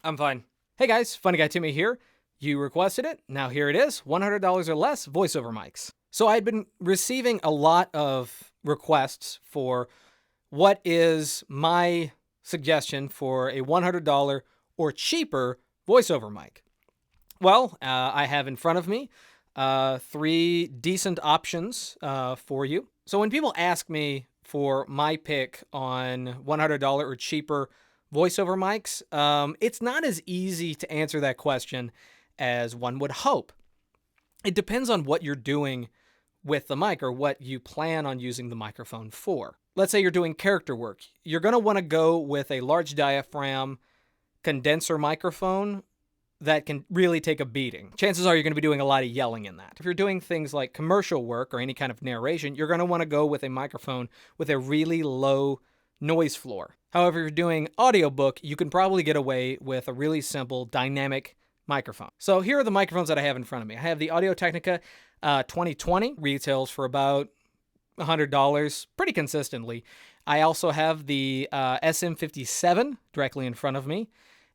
I'm fine. Hey guys, Funny Guy Timmy here. You requested it. Now here it is, $100 or less voiceover mics. So I'd been receiving a lot of requests for what is my suggestion for a $100 or cheaper voiceover mic. Well, I have in front of me three decent options for you. So when people ask me for my pick on $100 or cheaper voiceover mics, it's not as easy to answer that question as one would hope. It depends on what you're doing with the mic or what you plan on using the microphone for. Let's say you're doing character work. You're going to want to go with a large diaphragm condenser microphone that can really take a beating. Chances are you're going to be doing a lot of yelling in that. If you're doing things like commercial work or any kind of narration, you're going to want to go with a microphone with a really low noise floor. However, if you're doing audiobook, you can probably get away with a really simple dynamic microphone. So here are the microphones that I have in front of me. I have the Audio-Technica 2020, retails for about $100 pretty consistently. I also have the SM57 directly in front of me.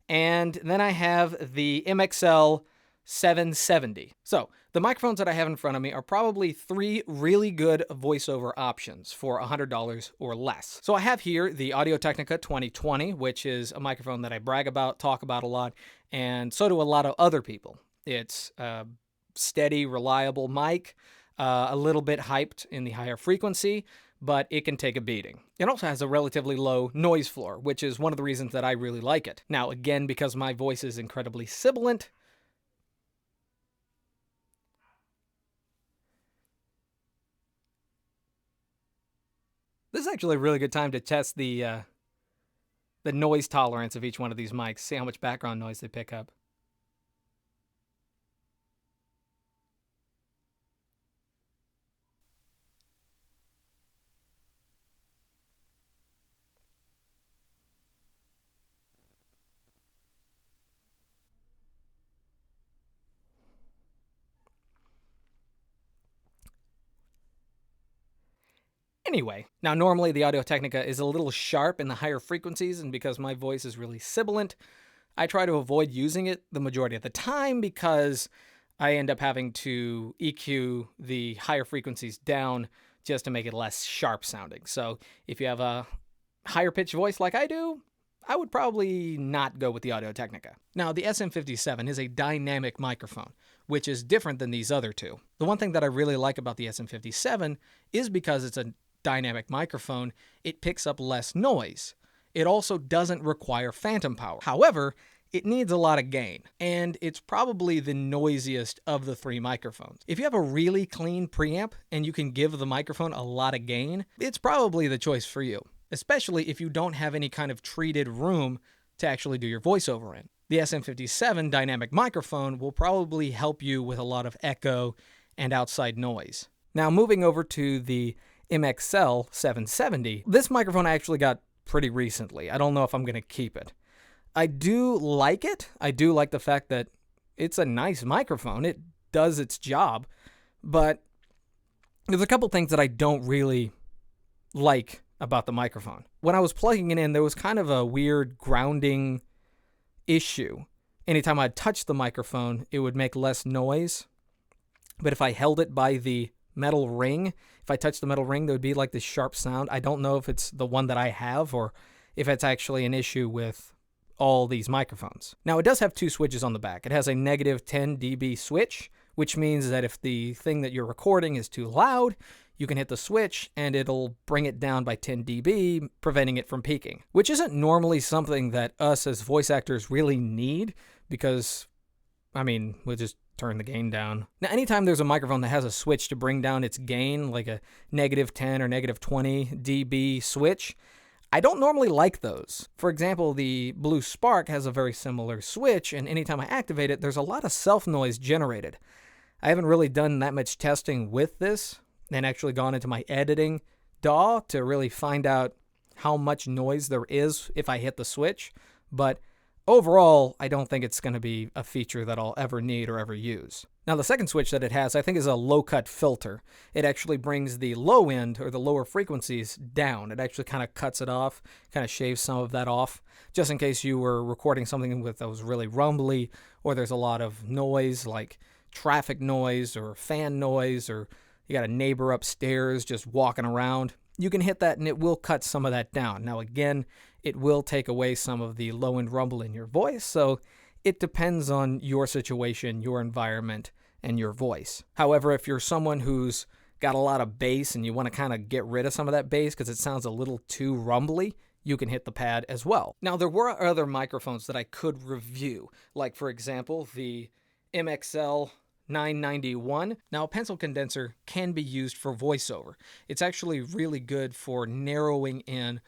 And then I have the InXL 770. So the microphones that I have in front of me are probably three really good voiceover options for $100 or less. So I have here the Audio-Technica 2020, which is a microphone that I brag about, talk about a lot, and so do a lot of other people. It's a steady, reliable mic, a little bit hyped in the higher frequency, but it can take a beating. It also has a relatively low noise floor, which is one of the reasons that I really like it. Now, again, because my voice is incredibly sibilant, this is actually a really good time to test the noise tolerance of each one of these mics, see how much background noise they pick up. Anyway, now normally the Audio-Technica is a little sharp in the higher frequencies, and because my voice is really sibilant, I try to avoid using it the majority of the time because I end up having to EQ the higher frequencies down just to make it less sharp sounding. So if you have a higher pitched voice like I do, I would probably not go with the Audio-Technica. Now, the SM57 is a dynamic microphone, which is different than these other two. The one thing that I really like about the SM57 is because it's a dynamic microphone, it picks up less noise. It also doesn't require phantom power. However, it needs a lot of gain, and it's probably the noisiest of the three microphones. If you have a really clean preamp and you can give the microphone a lot of gain, it's probably the choice for you, especially if you don't have any kind of treated room to actually do your voiceover in. The SM57 dynamic microphone will probably help you with a lot of echo and outside noise. Now, moving over to the InXL 770, this microphone I actually got pretty recently. I don't know if I'm going to keep it. I do like it. I do like the fact that it's a nice microphone. It does its job, but there's a couple things that I don't really like about the microphone. When I was plugging it in, there was kind of a weird grounding issue. Anytime I'd touch the microphone, it would make less noise, but if I held it by the metal ring, if I touched the metal ring, there would be like this sharp sound. I don't know if it's the one that I have or if it's actually an issue with all these microphones. Now, it does have two switches on the back. It has a negative 10 dB switch, which means that if the thing that you're recording is too loud, you can hit the switch and it'll bring it down by 10 dB, preventing it from peaking, which isn't normally something that us as voice actors really need because, we'll just turn the gain down. Now, anytime there's a microphone that has a switch to bring down its gain, like a negative 10 or negative 20 dB switch, I don't normally like those. For example, the Blue Spark has a very similar switch, and anytime I activate it, there's a lot of self-noise generated. I haven't really done that much testing with this and actually gone into my editing DAW to really find out how much noise there is if I hit the switch, but overall, I don't think it's going to be a feature that I'll ever need or ever use. Now, the second switch that it has, I think, is a low-cut filter. It actually brings the low end, or the lower frequencies, down. It actually kind of cuts it off, kind of shaves some of that off, just in case you were recording something with that was really rumbly, or there's a lot of noise, like traffic noise, or fan noise, or you got a neighbor upstairs just walking around. You can hit that, and it will cut some of that down. Now, again, it will take away some of the low-end rumble in your voice, so it depends on your situation, your environment, and your voice. However, if you're someone who's got a lot of bass and you want to kind of get rid of some of that bass because it sounds a little too rumbly, you can hit the pad as well. Now, there were other microphones that I could review, like, for example, the InXL 991. Now, a pencil condenser can be used for voiceover. It's actually really good for narrowing in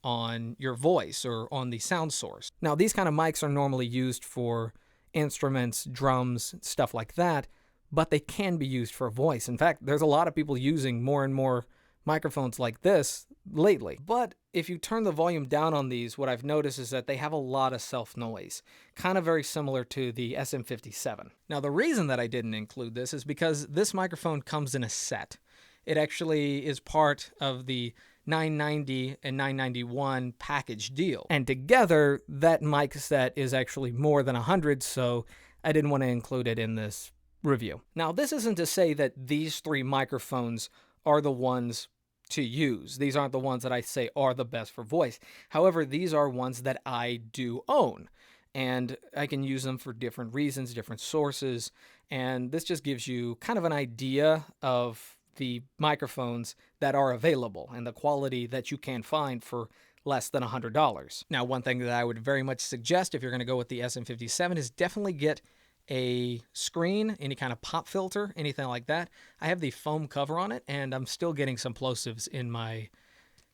on your voice or on the sound source. Now, these kind of mics are normally used for instruments, drums, stuff like that, but they can be used for voice. In fact, there's a lot of people using more and more microphones like this lately. But if you turn the volume down on these, what I've noticed is that they have a lot of self-noise, kind of very similar to the SM57. Now, the reason that I didn't include this is because this microphone comes in a set. It actually is part of the 990 and 991 package deal. And together, that mic set is actually more than 100, so I didn't want to include it in this review. Now, this isn't to say that these three microphones are the ones to use. These aren't the ones that I say are the best for voice. However, these are ones that I do own, and I can use them for different reasons, different sources, and this just gives you kind of an idea of the microphones that are available and the quality that you can find for less than $100. Now, one thing that I would very much suggest if you're going to go with the SM57 is definitely get a screen, any kind of pop filter, anything like that. I have the foam cover on it, and I'm still getting some plosives in my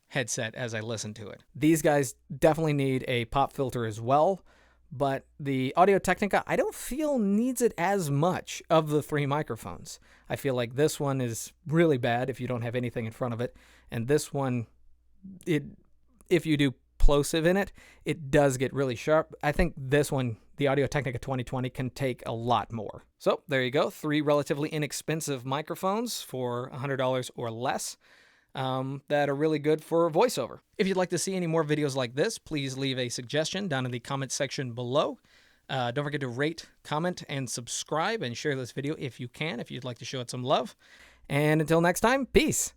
headset as I listen to it. These guys definitely need a pop filter as well, but the Audio-Technica, I don't feel needs it as much of the three microphones. I feel like this one is really bad if you don't have anything in front of it, and this one, if you do plosive in it, it does get really sharp. I think this one, the Audio-Technica 2020, can take a lot more. So there you go, 3 relatively inexpensive microphones for $100 or less that are really good for voiceover. If you'd like to see any more videos like this, please leave a suggestion down in the comment section below. Don't forget to rate, comment, and subscribe, and share this video if you can, if you'd like to show it some love. And until next time, peace!